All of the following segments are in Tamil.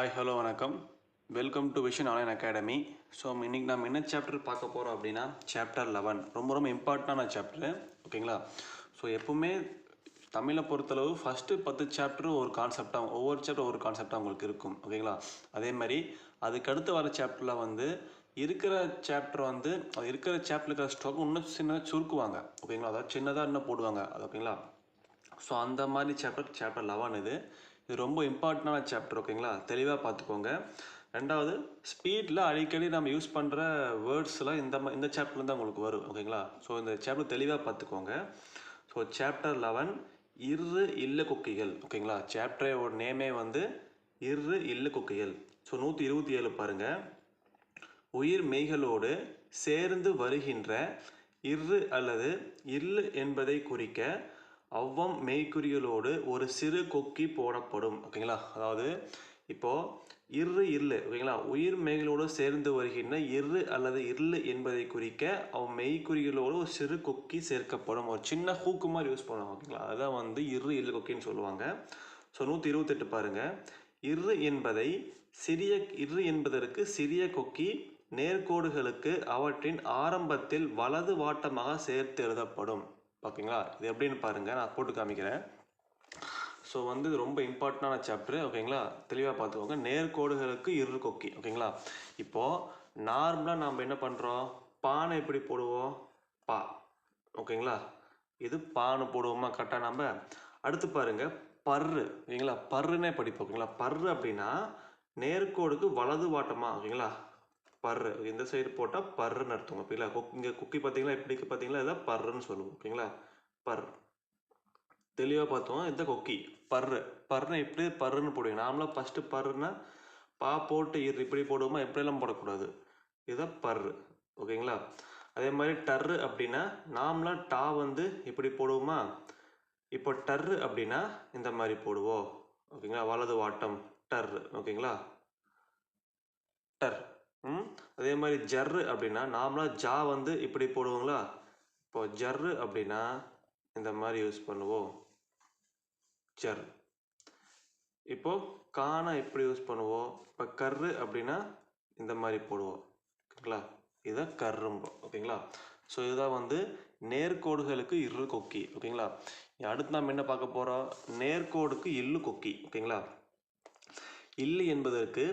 ஹாய் ஹலோ வணக்கம். Welcome to vision online academy. So இன்றைக்கி நம்ம என்ன சாப்டர் பார்க்க போகிறோம் அப்படின்னா சாப்டர் 11 ரொம்ப இம்பார்ட்டண்டான சாப்டரு. ஓகேங்களா? ஸோ எப்பவுமே தமிழை பொறுத்தளவு ஃபஸ்ட்டு 10 சாப்டர் ஒரு கான்செப்டாக ஒவ்வொரு சாப்டர் ஒரு கான்செப்டாக உங்களுக்கு இருக்கும். ஓகேங்களா? அதே மாதிரி அதுக்கடுத்து வர சாப்டரில் வந்து இருக்கிற சாப்டர் வந்து இருக்கிற சாப்டர் இருக்கிற ஸ்டாக் இன்னும் சின்னதாக சுருக்குவாங்க. ஓகேங்களா? அதாவது சின்னதாக இன்னும் போடுவாங்க. அது ஓகேங்களா? ஸோ அந்த மாதிரி சாப்டர் 11 இது ரொம்ப இம்பார்ட்டண்டான சாப்டர். ஓகேங்களா? தெளிவாக பார்த்துக்கோங்க. ரெண்டாவது ஸ்பீடில் அடிக்கடி நம்ம யூஸ் பண்ணுற வேர்ட்ஸ்லாம் இந்த சாப்டர்லேருந்து தான் உங்களுக்கு வரும். ஓகேங்களா? ஸோ இந்த சாப்டர் தெளிவாக பார்த்துக்கோங்க. ஸோ சாப்டர் 11 இரு இல்ல கொக்கிகள். ஓகேங்களா? சாப்டரோட நேமே வந்து இரு இல்ல கொக்கிகள். ஸோ 127 பாருங்கள். உயிர் மெய்களோடு சேர்ந்து வருகின்ற இரு அல்லது இல்லு என்பதை குறிக்க அவ்வம் மெய்க்குறிகளோடு ஒரு சிறு கொக்கி போடப்படும். ஓகேங்களா? அதாவது இப்போது இரு இல்லு ஓகேங்களா, உயிர் மெய்களோடு சேர்ந்து வருகின்ற இரு அல்லது இல்லு என்பதை குறிக்க மெய்க்குறிகளோடு ஒரு சிறு கொக்கி சேர்க்கப்படும். ஒரு சின்ன ஹூக்கு மாதிரி யூஸ் பண்ணுவாங்க. ஓகேங்களா? அதுதான் வந்து இரு இல்லு கொக்கின்னு சொல்லுவாங்க. ஸோ 128 பாருங்கள். இரு என்பதற்கு சிறிய கொக்கி நேர்கோடுகளுக்கு அவற்றின் ஆரம்பத்தில் வலது வாட்டமாக சேர்த்து எழுதப்படும். ஓகேங்களா? இது எப்படின்னு பாருங்கள், நான் போட்டு காமிக்கிறேன். ஸோ வந்து இது ரொம்ப இம்பார்ட்டண்டான சாப்டர். ஓகேங்களா? தெளிவாக பார்த்துக்கோங்க. நேர்கோடுகளுக்கு இரு கொக்கி. ஓகேங்களா? இப்போது நார்மலாக நாம் என்ன பண்ணுறோம், பானை எப்படி போடுவோம், பா. ஓகேங்களா? இது பானை போடுவோமா கரெக்டாக நம்ம. அடுத்து பாருங்கள் பர்ரு. ஓகேங்களா? பர்ருன்னே படிப்போம். ஓகேங்களா? பர்ரு அப்படின்னா நேர்கோடுக்கு வலது வாட்டமா. ஓகேங்களா? பர்ரு இந்த சைடு போட்டால் பர்ருன்னு அர்த்தம். ஓகேங்களா? இங்கே குக்கி பார்த்தீங்களா, இப்படிக்கு பார்த்தீங்களா, இதான் பர்ருன்னு சொல்லுவோம். ஓகேங்களா? பர் தெளிவாக பார்த்தோம். இந்த கொக்கி பர்ரு. பர்ருன்னு இப்படி பர்ருன்னு போடுவீங்க. நார்மலாக ஃபஸ்ட்டு பர்ருன்னா பா போட்டு இப்படி போடுவோமா, இப்படியெல்லாம் போடக்கூடாது. இதுதான் பர்ரு. ஓகேங்களா? அதே மாதிரி டர்ரு அப்படின்னா நார்மலாக டா வந்து இப்படி போடுவோமா, இப்போ டர்ரு அப்படின்னா இந்த மாதிரி போடுவோம். ஓகேங்களா? வலது வாட்டம் டர்ரு. ஓகேங்களா? டர். அதே மாதிரி ஜர்ரு அப்படின்னா நார்மலாக ஜா வந்து இப்படி போடுவோங்களா, இப்போ ஜர்ரு அப்படின்னா இந்த மாதிரி யூஸ் பண்ணுவோம், ஜர். இப்போ கானா இப்படி யூஸ் பண்ணுவோம். இப்போ கர்ரு அப்படின்னா இந்த மாதிரி போடுவோம். ஓகேங்களா? இதை கர்ரும்போம். ஓகேங்களா? ஸோ இதுதான் வந்து நேர்கோடுகளுக்கு இரு கொக்கி. ஓகேங்களா? அடுத்து நாம் என்ன பார்க்க போகிறோம், நேர்கோடுக்கு இல்லு கொக்கி. ஓகேங்களா? இல்லு என்பதற்கு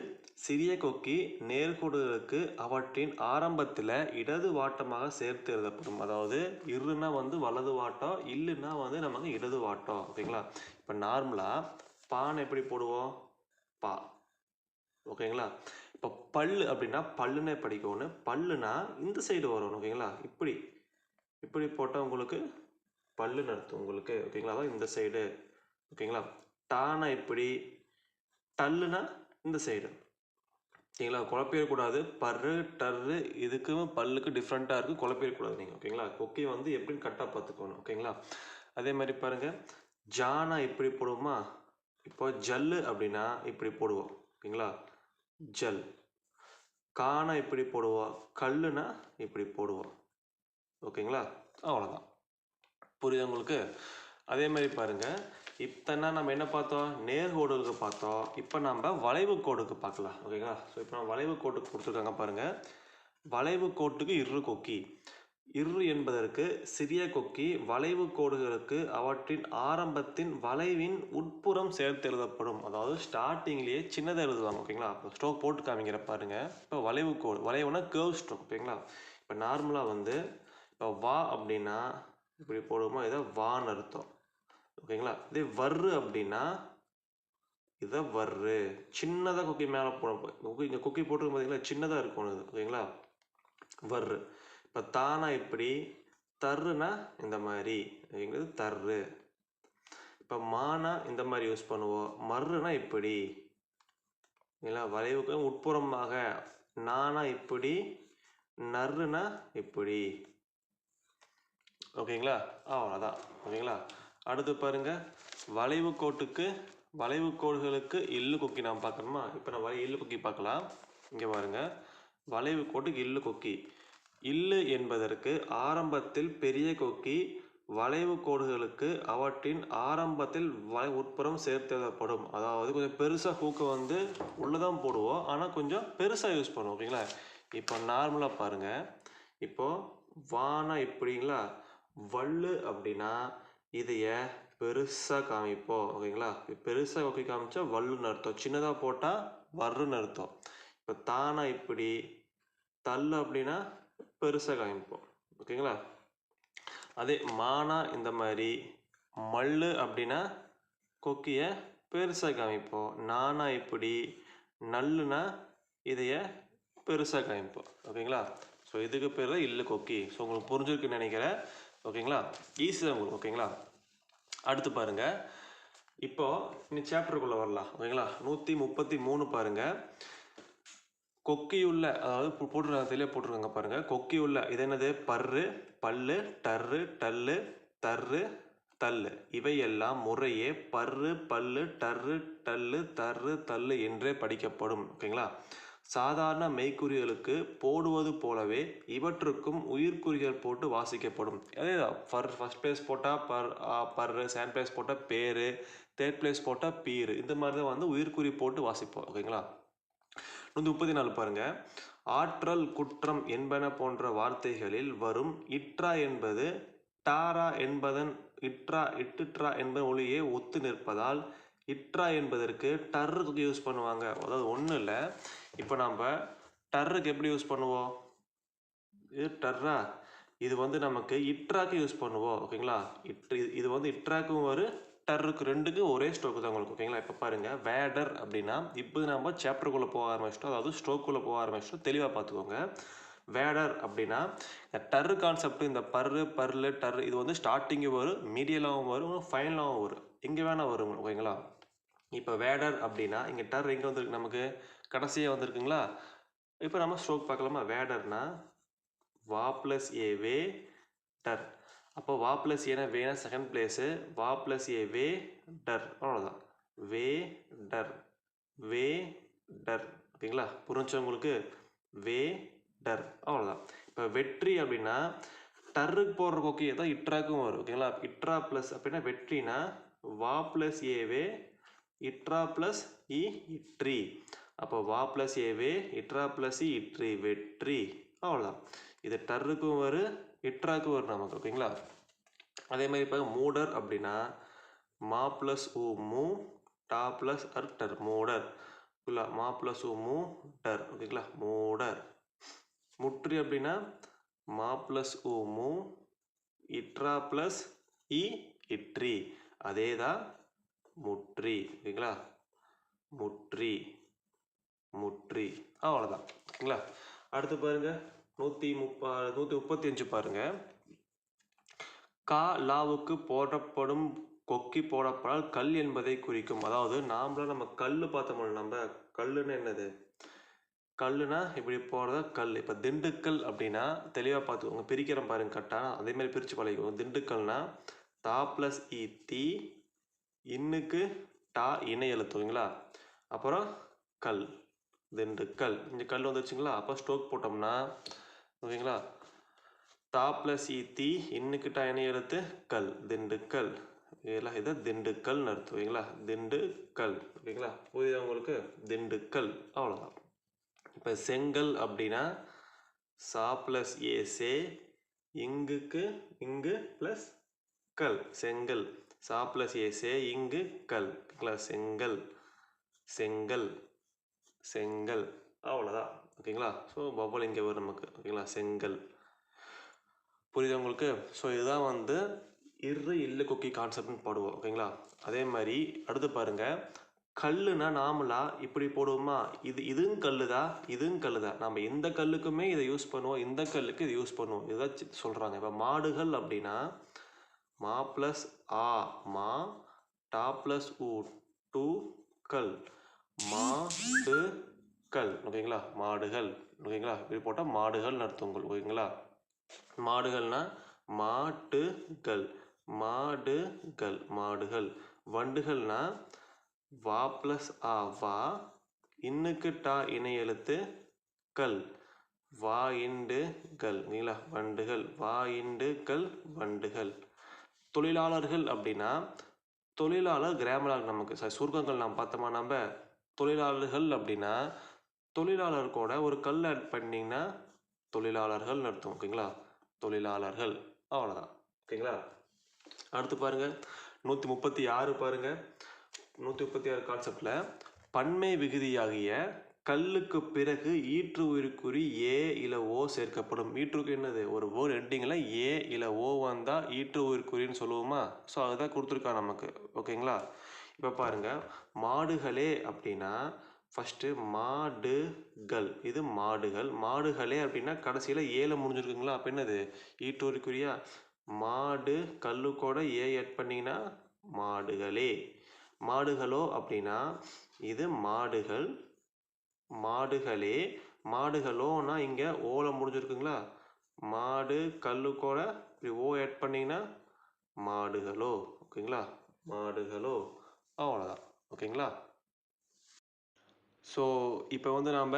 சிறிய கொக்கி நேர்கோடுகளுக்கு அவற்றின் ஆரம்பத்தில் இடது வாட்டமாக சேர்த்து எழுதப்படும். அதாவது இருன்னா வந்து வலது வாட்டம், இல்லுன்னா வந்து நமக்கு இடது வாட்டம். ஓகேங்களா? இப்போ நார்மலாக பானை எப்படி போடுவோம், பா. ஓகேங்களா? இப்போ பல்லு அப்படின்னா பல்லுன்னே படிக்கணும். பல்லுனா இந்த சைடு வரணும். ஓகேங்களா? இப்படி இப்படி போட்டால் உங்களுக்கு பல்லுன்னு அர்த்தம் உங்களுக்கு. ஓகேங்களா? அதான் இந்த சைடு. ஓகேங்களா? டானா இப்படி, டல்லுனா இந்த சைடு. ஓகேங்களா? குழப்பிடக்கூடாது. பர்ரு டர்ரு இதுக்கும் பல்லுக்கு டிஃப்ரெண்ட்டாக இருக்குது. குழப்பிடக்கூடாது நீங்கள். ஓகேங்களா? கொக்கி வந்து எப்படின்னு கரெக்டாக பார்த்துக்கணும். ஓகேங்களா? அதே மாதிரி பாருங்கள், ஜானா இப்படி போடுவோமா, இப்போ ஜல்லு அப்படின்னா இப்படி போடுவோம். ஓகேங்களா? ஜல். கானா இப்படி போடுவோம், கல்லுனா இப்படி போடுவோம். ஓகேங்களா? அவ்வளோதான். புரியுது உங்களுக்கு? அதே மாதிரி பாருங்கள், இப்போனா நம்ம என்ன பார்த்தோம், நேர்கோடுக்கு பார்த்தோம். இப்போ நம்ம வளைவு கோடுக்கு பார்க்கலாம். ஓகேங்களா? ஸோ இப்போ நம்ம வளைவு கோட்டுக்கு கொடுத்துருக்காங்க பாருங்கள். வளைவு கோட்டுக்கு இரு கொக்கி. இரு என்பதற்கு சிறிய கொக்கி வளைவு கோடுகளுக்கு அவற்றின் ஆரம்பத்தின் வளைவின் உட்புறம் சேர்த்து எழுதப்படும். அதாவது ஸ்டார்டிங்லேயே சின்னதாக எழுதுவாங்க. ஓகேங்களா? இப்போ ஸ்ட்ரோக் போட்டு காமிக்கிற பாருங்கள். இப்போ வளைவு கோடு, வளைவுனா கேர்வ் ஸ்ட்ரோக். ஓகேங்களா? இப்போ நார்மலாக வந்து இப்போ வா அப்படின்னா இப்படி போடுவோமா, இதை வான்னு அர்த்தம். ஓகேங்களா? இதே வர்ரு அப்படின்னா இதை வர்ரு. சின்னதாக கொக்கி மேலே போட இங்கே கொக்கி போட்டுருக்கும் பார்த்தீங்களா, சின்னதாக இருக்கும் இது. ஓகேங்களா? வர்ரு. இப்போ தானா இப்படி, தர்ருனா இந்த மாதிரி. ஓகேங்கிறது தர்ரு. இப்போ மானா இந்த மாதிரி யூஸ் பண்ணுவோம். மர்ருனா இப்படி. ஓகேங்களா? வளைவுக்கு உட்புறமாக. நானா இப்படி, நர்ருனா இப்படி. ஓகேங்களா? அவ்வளோதான். ஓகேங்களா? அடுத்து பாருங்கள், வளைவு கோடுகளுக்கு இல்லு கொக்கி நாம் பார்க்கணுமா. இப்போ நம்ம இல்லு கொக்கி பார்க்கலாம். இங்கே பாருங்கள், வளைவு கோட்டுக்கு இல்லு கொக்கி. இல்லு என்பதற்கு ஆரம்பத்தில் பெரிய கொக்கி வளைவு கோடுகளுக்கு அவற்றின் ஆரம்பத்தில் உட்புறம் சேர்த்து எழுதப்படும். அதாவது கொஞ்சம் பெருசாக ஹூக்கை வந்து உள்ளதான் போடுவோம், ஆனால் கொஞ்சம் பெருசாக யூஸ் பண்ணுவோம். ஓகேங்களா? இப்போ நார்மலாக பாருங்கள். இப்போது வானா இப்படிங்களா, வள்ளு அப்படின்னா இதைய பெருசாக காமிப்போம். ஓகேங்களா? பெருசாக ஓகே காமிச்சா வள்ளுன்னு அர்த்தம், சின்னதாக போட்டால் வர்றுன்னு அர்த்தம். இப்போ தானா இப்படி, தள்ளு அப்படின்னா பெருசாக காமிப்போம். ஓகேங்களா? அதே மானா இந்த மாதிரி, மல்லு அப்படின்னா கொக்கியை பெருசாக காமிப்போம். நானா இப்படி, நல்லுனா இதைய பெருசாக காமிப்போம். ஓகேங்களா? ஸோ இதுக்கு பேர் தான் இல்லு கொக்கி. ஸோ உங்களுக்கு புரிஞ்சிருக்குன்னு நினைக்கிறேன். ஓகேங்களா? ஈஸி தான் உங்களுக்கு. ஓகேங்களா? அடுத்து பாருங்கள். இப்போ இந்த சாப்டருக்குள்ளே வரலாம். ஓகேங்களா? 133 பாருங்கள். கொக்கியுள்ள, அதாவது போட்டுருக்காங்க, தெளிவாக போட்டிருக்காங்க பாருங்கள். கொக்கியுள்ள இது என்னது? பர்ரு, பல்லு, டர்ரு, டல்லு, தர்ரு, தள்ளு. இவையெல்லாம் முறையே பர்ரு, பல்லு, டர்ரு, டல்லு, தர்ரு, தள்ளு என்றே படிக்கப்படும். ஓகேங்களா? சாதாரண மெய்க்குறிகளுக்கு போடுவது போலவே இவற்றுக்கும் உயிர்க்குறிகள் போட்டு வாசிக்கப்படும். அதே தான், ஃபர்ஸ்ட் பிளேஸ் போட்டால் பர்ரு, செகண்ட் பிளேஸ் போட்டால் பேரு, தேர்ட் பிளேஸ் போட்டால் பீரு. இந்த மாதிரி தான் வந்து உயிர்க்குறி போட்டு வாசிப்போம். ஓகேங்களா? 134 பாருங்க. ஆற்றல், குற்றம் என்பன போன்ற வார்த்தைகளில் வரும் இற்றா என்பது டாரா என்பதன் இட்டுட்ரா என்பதன் ஒளியே ஒத்து நிற்பதால் இற்றா என்பதற்கு டர்ருக்கு யூஸ் பண்ணுவாங்க. அதாவது ஒன்றும் இல்லை, இப்போ நம்ம டர்ருக்கு எப்படி யூஸ் பண்ணுவோம்? இது டர்ரா, இது வந்து நமக்கு இட்ராக்கு யூஸ் பண்ணுவோம். ஓகேங்களா? இது வந்து இட்ராக்கும் வரும், டர்ருக்கு, ரெண்டுக்கும் ஒரே ஸ்ட்ரோக்கு தான் உங்களுக்கு. ஓகேங்களா? இப்போ பாருங்கள், வேடர் அப்படின்னா இப்போ நம்ம சாப்டருக்குள்ளே போக ஆரம்பிச்சிட்டோம், அதாவது ஸ்ட்ரோக்குள்ளே போக ஆரம்பிச்சிட்டோம். தெளிவாக பார்த்துக்கோங்க. வேடர் அப்படின்னா டர்ரு கான்செப்ட், இந்த பர்ரு, பர்லு, டர்ரு இது வந்து ஸ்டார்டிங்கும் வரும், மீடியலாகவும் வரும், ஃபைனலாகவும் வரும், எங்கே வேணால் வரும். ஓகேங்களா? இப்போ வேடர் அப்படின்னா இங்கே டர் எங்கே வந்துருக்கு? நமக்கு கடைசியாக வந்துருக்குங்களா? இப்போ நம்ம ஸ்ட்ரோக் பார்க்கலாமா? வேடர்னா வா ப்ளஸ் ஏ வே டர். அப்போ வா ப்ளஸ் ஏனா வேனா செகண்ட் பிளேஸு, வா ப்ளஸ் ஏ வே டர், அவ்வளோதான். வே டர், வே டர். ஓகேங்களா? புரிஞ்சு உங்களுக்கு? வே டர், அவ்வளோதான். இப்போ வெற்றி அப்படின்னா டர்ருக்கு போடுற கொக்கியை தான் இட்ராக்கும் வரும். ஓகேங்களா? இட்ரா ப்ளஸ் அப்படின்னா வெற்றினா வா ப்ளஸ் ஏவே இட்ரா ப்ளஸ் இ இட்ரி. அப்போ வா ப்ளஸ் ஏவே இட்ரா ப்ளஸ் இ இட்ரி, வெற்றி, அவ்வளோதான். இது டர்ருக்கும் வரும், இட்ராக்கும் வரும் நமக்கு. ஓகேங்களா? அதே மாதிரி இப்போ மூடர் அப்படின்னா மா ப்ளஸ் ஊ மூ, டா ப்ளஸ் அர் டர், மூடர். இல்லை, மா ப்ளஸ் ஊ மூ டர். ஓகேங்களா? மூடர். முற்றி அப்படின்னா மா ப்ளஸ் ஊ மூ, இட்ரா ப்ளஸ் இ இட்ரி, அதே தான் முற்றி. ஓகேங்களா? முற்றி, முற்றி, அவ்வளோதான். ஓகேங்களா? அடுத்து பாருங்க, 135 பாருங்க. கா லாவுக்கு போடப்படும் கொக்கி போடப்படால் கல் என்பதை குறிக்கும். அதாவது நம்ம கல் பார்த்தோம்ல, நம்ம கல்லுன்னு என்னது? கல்லுனா இப்படி போடுறதா கல். இப்போ திண்டுக்கல் அப்படின்னா தெளிவாக பார்த்துக்கோங்க, பிரிக்கிறேன் பாருங்க கரெக்டாக, அதே மாதிரி பிரித்து பழகிக்கோங்க. திண்டுக்கல்னா தா ப்ளஸ் இ தி, இன்னுக்கு டா இணை எழுத்துவீங்களா, அப்புறம் கல், திண்டுக்கல். இங்கே கல் வந்துருச்சுங்களா? அப்போ ஸ்ட்ரோக் போட்டோம்னா ஓகேங்களா, தா ப்ளஸ் இ தி, இன்னுக்கு டா இணை எழுத்து கல், திண்டுக்கல். இதெல்லாம் இதை திண்டுக்கல்னு அர்த்தம். ஓகேங்களா? திண்டுக்கல். ஓகேங்களா? புரியுதா உங்களுக்கு? திண்டுக்கல், அவ்வளோதான். இப்போ செங்கல் அப்படின்னா சா ப்ளஸ் ஏ சே, இங்குக்கு இங்கு ப்ளஸ் கல், செங்கல். சா ப்ளஸ் ஏ சே, இங்கு கல். ஓகேங்களா? செங்கல், செங்கல், செங்கல், அவ்வளோதான். ஓகேங்களா? ஸோ பபுள் இங்கே வரும் நமக்கு. ஓகேங்களா? செங்கல். புரியுதா உங்களுக்கு? ஸோ இதுதான் வந்து இல்லு கொக்கி கான்செப்ட்னு போடுவோம். ஓகேங்களா? அதே மாதிரி அடுத்து பாருங்கள், கல்லுனா நாமளா இப்படி போடுவோமா? இதுவும் கல்லுதா, இதுவும் கல்லுதா. நம்ம இந்த கல்லுக்குமே இதை யூஸ் பண்ணுவோம், இந்த கல்லுக்கு இதை யூஸ் பண்ணுவோம். இதை சொல்கிறாங்க. இப்போ மாடுகள் அப்படின்னா மா ப்ளஸ் ஆ மா, டா ப்ளஸ் ஊ டூ கல், மாடு கல். ஓகேங்களா? மாடுகள். ஓகேங்களா? இப்படி போட்டால் மாடுகள்னு அர்த்தம் உங்களுக்கு. ஓகேங்களா? மாடுகள்னா மாட்டுகள், மாடுகள், மாடுகள். வண்டுகள்னா வா ப்ளஸ் ஆ வா, இன்னுக்கு டா இணை எழுத்து கல், வா இண்டு கல். ஓகேங்களா? வண்டுகள், வா இண்டு கல், வண்டுகள். தொழிலாளர்கள் அப்படின்னா தொழிலாளர் கிராமர் நமக்கு சுருக்கங்கள் நாம் பார்த்தோமா நம்ம தொழிலாளர்கள் அப்படின்னா தொழிலாளர் கூட ஒரு கல் ஆட் பண்ணிங்கன்னா தொழிலாளர்கள் அர்த்தம் ஓகேங்களா தொழிலாளர்கள் அவ்வளோதான் ஓகேங்களா அடுத்து பாருங்க 136 பாருங்க 136 கான்செப்ட்ல பன்மை விகுதியாகிய கல்லுக்கு பிறகு ஈற்று உயிர்க்குறி ஏ இல்ல ஓ சேர்க்கப்படும் ஈற்றுக்கு என்னது ஒரு வேர்ட் எண்டிங்கில் ஏ இல்ல ஓ வந்தால் ஈற்று உயிர்க்குறின்னு சொல்லுவோமா ஸோ அதுதான் கொடுத்துருக்கா நமக்கு ஓகேங்களா இப்போ பாருங்க மாடுகளே அப்படின்னா ஃபஸ்ட்டு மாடுகள் இது மாடுகள் மாடுகளே அப்படின்னா கடைசியில் ஏல முடிஞ்சிருக்குங்களா அப்போ என்னது ஈற்று உயிர்க்குறியா மாடு கல்லுக்கோட ஏ ஆட் பண்ணிங்கன்னா மாடுகளே மாடுகளோ அப்படின்னா இது மாடுகள் மாடுகளே மாடுகளோனா இங்கே ஓல முடிஞ்சிருக்குங்களா மாடு கல்லுக்கோட இப்படி ஓ ஆட் பண்ணிங்கன்னா மாடுகளோ ஓகேங்களா மாடுகளோ அவ்வளோதான் ஓகேங்களா ஸோ இப்போ வந்து நம்ம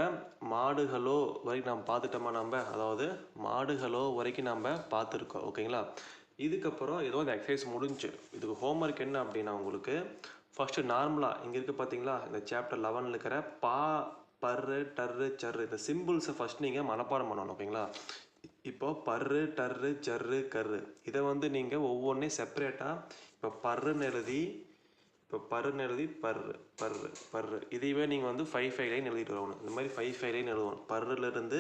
மாடுகளோ வரைக்கும் நம்ம பார்த்துட்டோமா நம்ம அதாவது மாடுகளோ வரைக்கும் நம்ம பார்த்துருக்கோம் ஓகேங்களா இதுக்கப்புறம் ஏதோ இந்த எக்ஸசைஸ் முடிஞ்சு இதுக்கு ஹோம்ஒர்க் என்ன அப்படின்னா உங்களுக்கு ஃபஸ்ட்டு நார்மலாக இங்கே இருக்குது பார்த்தீங்களா இந்த சாப்டர் 11 இருக்கிற பா பர்ரு டர்ரு சர்ரு இந்த சிம்பிள்ஸை ஃபஸ்ட் நீங்கள் மனப்பாடம் பண்ணணும் ஓகேங்களா இப்போ பர்ரு டர்ரு சர்ரு கர்ரு இதை வந்து நீங்கள் ஒவ்வொன்றையும் செப்பரேட்டாக இப்போ பர்ருன்னு எழுதி இப்போ பர்ருன்னு எழுதி பர்ரு பர்ரு பர்ரு இதையுமே நீங்கள் வந்து 5 லைன் எழுதிட்டு வரணும் இந்த மாதிரி 5 லைன் எழுதணும் பர்ருலேருந்து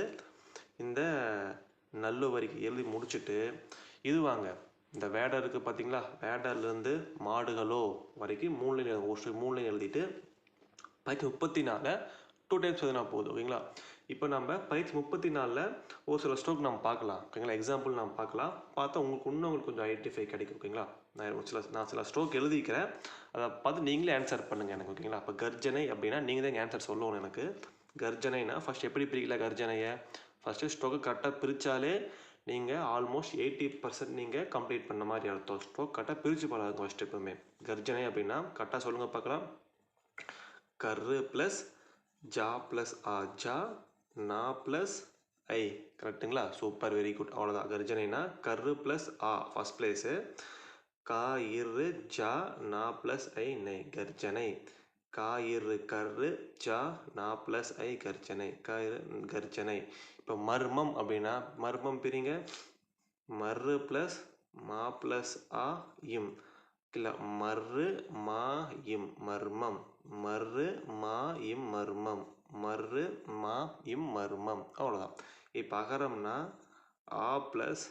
இந்த நல்லு வரைக்கும் எழுதி முடிச்சுட்டு இது வாங்க இந்த வேடர் இருக்குது பார்த்தீங்களா வேடர்லேருந்து மாடுகளோ வரைக்கும் 3 லைன் எழுதிட்டு பயிற்சி 34 2 டைம்ஸ் எழுதினா போதும் ஓகேங்களா இப்போ நம்ம பயிற்சி 34 ஒரு சில ஸ்ட்ரோக் நம்ம பார்க்கலாம் ஓகேங்களா எக்ஸாம்பிள் நம்ம பார்க்கலாம் பார்த்தா உங்களுக்கு கொஞ்சம் ஐடென்டிஃபை கிடைக்கும் ஓகேங்களா நான் சில ஸ்ட்ரோக் எழுதிக்கிறேன் அதை பார்த்து நீங்களே ஆன்சர் பண்ணுங்கள் எனக்கு ஓகேங்களா இப்போ கர்ஜனை அப்படின்னா நீங்கள் தான் ஆன்சர் சொல்லணும் எனக்கு கர்ஜனைனா ஃபஸ்ட் எப்படி பிரிக்கல கர்ஜனையை ஃபஸ்ட்டு ஸ்ட்ரோக்கு கரெக்டாக பிரித்தாலே நீங்கள் ஆல்மோஸ்ட் 80% நீங்கள் கம்ப்ளீட் பண்ண மாதிரி அர்த்தம் ஸ்ட்ரோக் கரெக்டாக பிரித்து பழகுங்க ஃபஸ்ட்டு எப்பவுமே கர்ஜனை அப்படின்னா கரெக்டாக சொல்லுங்கள் பார்க்கலாம் கர்ரு ப்ளஸ் ஜா ப்ளஸ் ஆ ஜா நா ப்ளஸ் ஐ கரெக்டுங்களா சூப்பர் வெரி குட் அவ்வளோதான் கர்ஜனைனா கர்ரு ப்ளஸ் ஆ ஃபஸ்ட் பிளேஸு கா இரு ஜா நா ப்ளஸ் ஐ நை கர்ஜனை கா இரு கர்ரு ஜா நா ப்ளஸ் ஐ கர்ஜனை கர்ஜனை இப்போ மர்மம் அப்படின்னா மர்மம் பிரிங்க மர்ரு ப்ளஸ் மா ப்ளஸ் ஆ இம் இல்லை மர்ரு மா இம் மர்மம் மர்ரு மா இம் மர்மம் மர்ரு மா இம் மர்மம் அவ்வளோதான் இப்போ அகரம்னா ஆ ப்ளஸ்